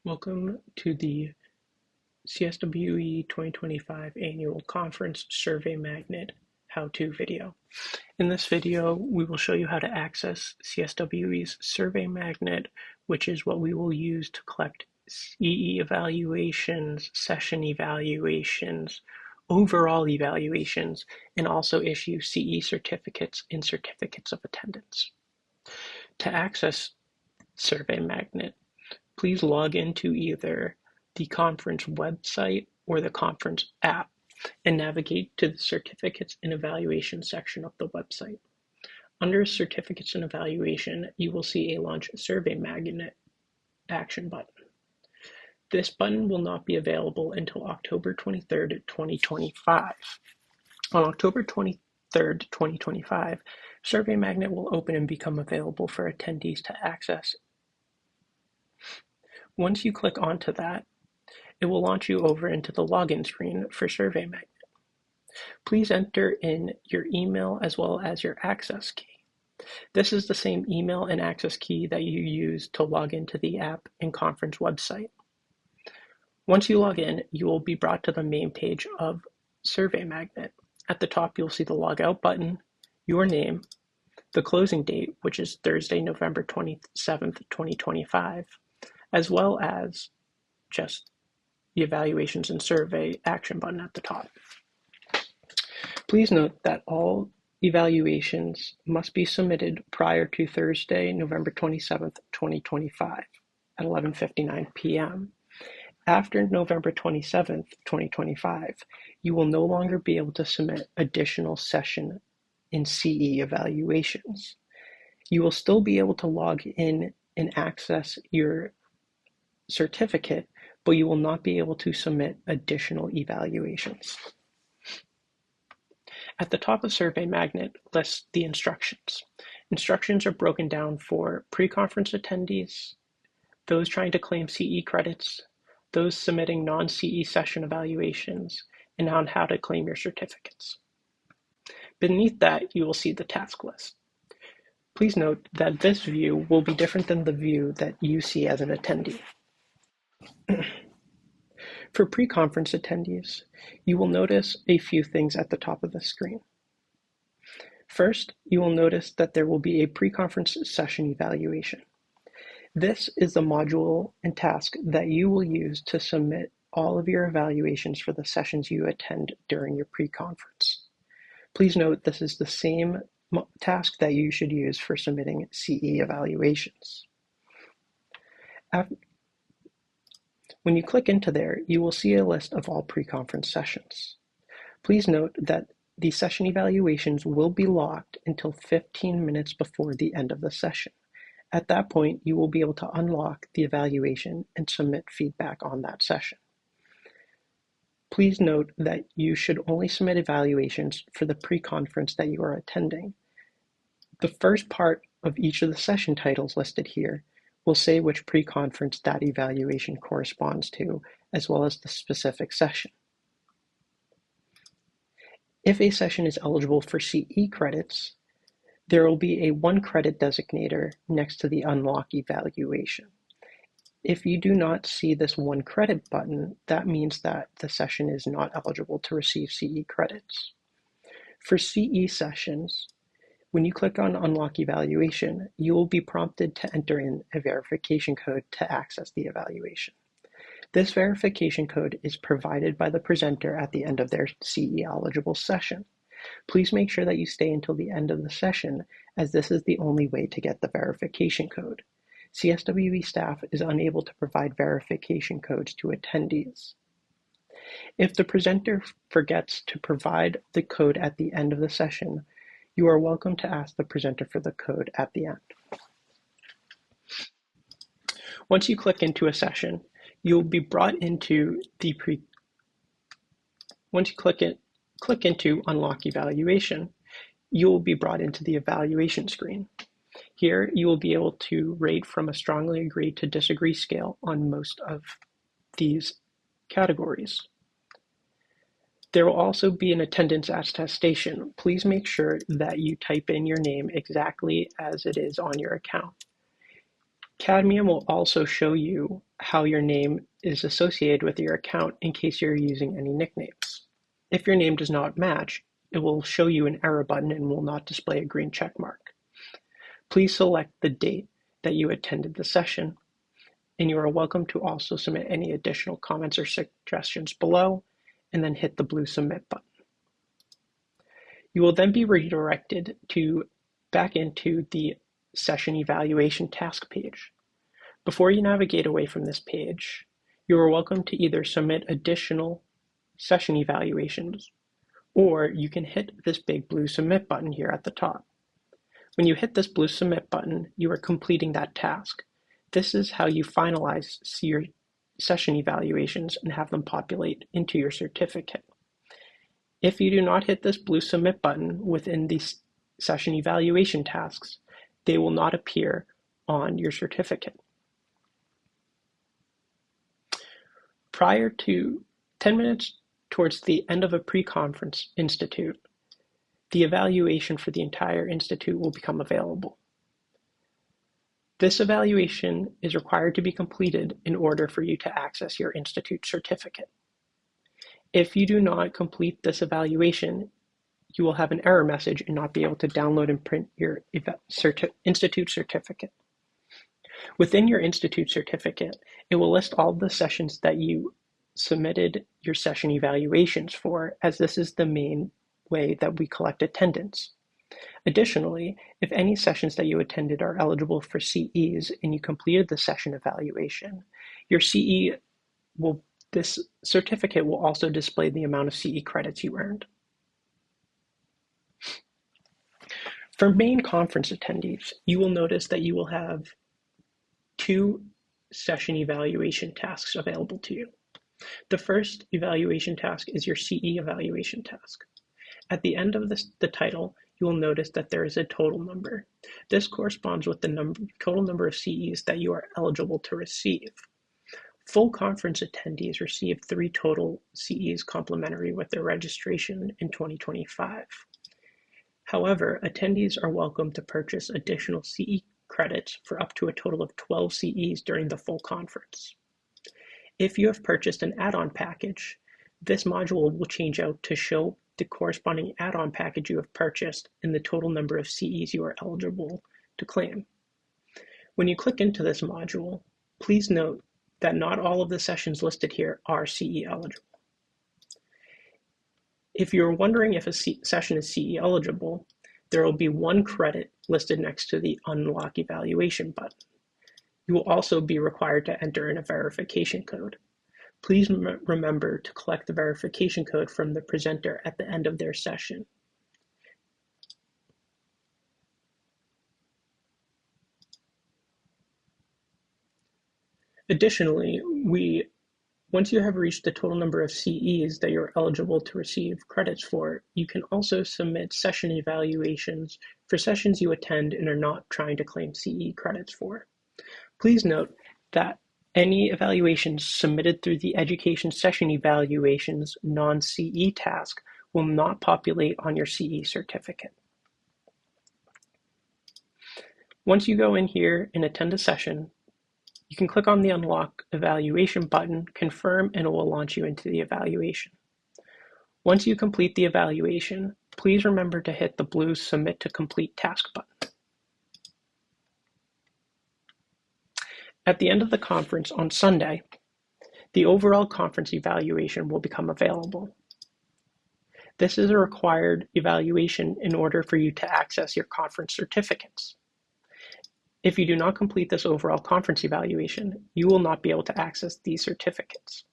Welcome to the CSWE 2025 Annual Conference Survey Magnet how-to video. In this video, we will show you how to access CSWE's Survey Magnet, which is what we will use to collect CE evaluations, session evaluations, overall evaluations, and also issue CE certificates and certificates of attendance. To access Survey Magnet, please log into either the conference website or the conference app and navigate to the Certificates and Evaluation section of the website. Under Certificates and Evaluation, you will see a Launch Survey Magnet action button. This button will not be available until October 23rd, 2025. On October 23rd, 2025, Survey Magnet will open and become available for attendees to access. Once you click onto that, it will launch you over into the login screen for Survey Magnet. Please enter in your email as well as your access key. This is the same email and access key that you use to log into the app and conference website. Once you log in, you will be brought to the main page of Survey Magnet. At the top, you'll see the logout button, your name, the closing date, which is Thursday, November 27th, 2025, as well as just the evaluations and survey action button at the top. Please note that all evaluations must be submitted prior to Thursday, November 27th, 2025 at 11:59 p.m. After November 27th, 2025, you will no longer be able to submit additional session and CE evaluations. You will still be able to log in and access your certificate, but you will not be able to submit additional evaluations. At the top of Survey Magnet lists the instructions. Instructions are broken down for pre-conference attendees, those trying to claim CE credits, those submitting non-CE session evaluations, and on how to claim your certificates. Beneath that, you will see the task list. Please note that this view will be different than the view that you see as an attendee. For pre-conference attendees, you will notice a few things at the top of the screen. First, you will notice that there will be a pre-conference session evaluation. This is the module and task that you will use to submit all of your evaluations for the sessions you attend during your pre-conference. Please note this is the same task that you should use for submitting CE evaluations. When you click into there, you will see a list of all pre-conference sessions. Please note that the session evaluations will be locked until 15 minutes before the end of the session. At that point, you will be able to unlock the evaluation and submit feedback on that session. Please note that you should only submit evaluations for the pre-conference that you are attending. The first part of each of the session titles listed here will say which pre-conference that evaluation corresponds to, as well as the specific session. If a session is eligible for CE credits, there will be a 1 credit designator next to the unlock evaluation. If you do not see this 1 credit button, that means that the session is not eligible to receive CE credits. For CE sessions, when you click on Unlock Evaluation, you will be prompted to enter in a verification code to access the evaluation. This verification code is provided by the presenter at the end of their CE eligible session. Please make sure that you stay until the end of the session, as this is the only way to get the verification code. CSWE staff is unable to provide verification codes to attendees. If the presenter forgets to provide the code at the end of the session, you are welcome to ask the presenter for the code at the end. Once you click into a session, you'll be brought into the Once you click into Unlock Evaluation, you will be brought into the evaluation screen. Here, you will be able to rate from a strongly agree to disagree scale on most of these categories. There will also be an attendance attestation. Please make sure that you type in your name exactly as it is on your account. Cadmium will also show you how your name is associated with your account in case you're using any nicknames. If your name does not match, it will show you an error button and will not display a green check mark. Please select the date that you attended the session, and you are welcome to also submit any additional comments or suggestions below, and then hit the blue submit button. You will then be redirected back into the session evaluation task page. Before you navigate away from this page, you are welcome to either submit additional session evaluations, or you can hit this big blue submit button here at the top. When you hit this blue submit button, you are completing that task. This is how you finalize your session evaluations and have them populate into your certificate. If you do not hit this blue submit button within these session evaluation tasks, they will not appear on your certificate. Prior to 10 minutes towards the end of a pre-conference institute, the evaluation for the entire institute will become available. This evaluation is required to be completed in order for you to access your institute certificate. If you do not complete this evaluation, you will have an error message and not be able to download and print your institute certificate. Within your institute certificate, it will list all the sessions that you submitted your session evaluations for, as this is the main way that we collect attendance. Additionally, if any sessions that you attended are eligible for CEs and you completed the session evaluation, your this certificate will also display the amount of CE credits you earned. For main conference attendees, you will notice that you will have 2 session evaluation tasks available to you. The first evaluation task is your CE evaluation task. At the end of the title, you will notice that there is a total number. This corresponds with the total number of CEs that you are eligible to receive. Full conference attendees receive 3 total CEs complimentary with their registration in 2025. However, attendees are welcome to purchase additional CE credits for up to a total of 12 CEs during the full conference. If you have purchased an add-on package, this module will change out to show the corresponding add-on package you have purchased and the total number of CEs you are eligible to claim. When you click into this module, please note that not all of the sessions listed here are CE eligible. If you're wondering if a session is CE eligible, there will be 1 credit listed next to the Unlock Evaluation button. You will also be required to enter in a verification code. Please remember to collect the verification code from the presenter at the end of their session. Additionally, once you have reached the total number of CEs that you're eligible to receive credits for, you can also submit session evaluations for sessions you attend and are not trying to claim CE credits for. Please note that any evaluations submitted through the Education Session Evaluations non-CE task will not populate on your CE certificate. Once you go in here and attend a session, you can click on the Unlock Evaluation button, confirm, and it will launch you into the evaluation. Once you complete the evaluation, please remember to hit the blue Submit to Complete Task button. At the end of the conference on Sunday, the overall conference evaluation will become available. This is a required evaluation in order for you to access your conference certificates. If you do not complete this overall conference evaluation, you will not be able to access these certificates.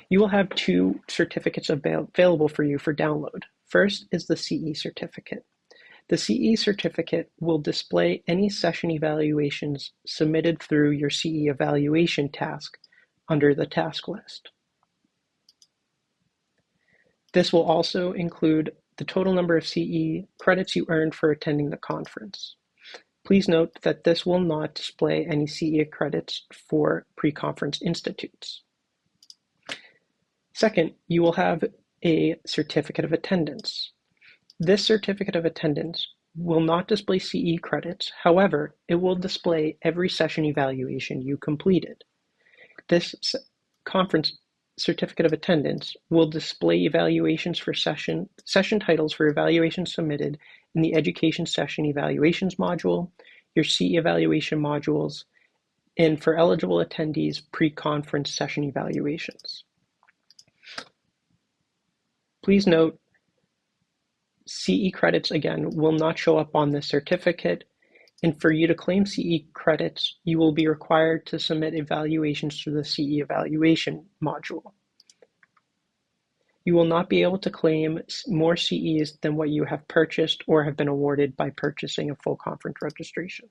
You will have 2 certificates available for you for download. First is the CE certificate. The CE certificate will display any session evaluations submitted through your CE evaluation task under the task list. This will also include the total number of CE credits you earned for attending the conference. Please note that this will not display any CE credits for pre-conference institutes. Second, you will have a certificate of attendance. This certificate of attendance will not display CE credits. However, it will display every session evaluation you completed. This conference certificate of attendance will display evaluations for session titles for evaluations submitted in the Education Session Evaluations module, your CE evaluation modules, and for eligible attendees, pre-conference session evaluations. Please note, CE credits, again, will not show up on this certificate, and for you to claim CE credits, you will be required to submit evaluations through the CE evaluation module. You will not be able to claim more CEs than what you have purchased or have been awarded by purchasing a full conference registration.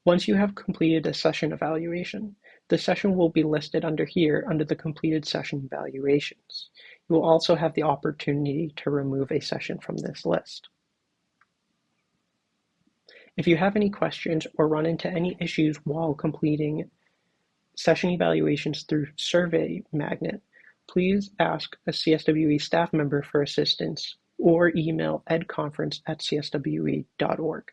Once you have completed a session evaluation, the session will be listed under here under the completed session evaluations. You will also have the opportunity to remove a session from this list. If you have any questions or run into any issues while completing session evaluations through Survey Magnet, please ask a CSWE staff member for assistance or email edconference@cswe.org.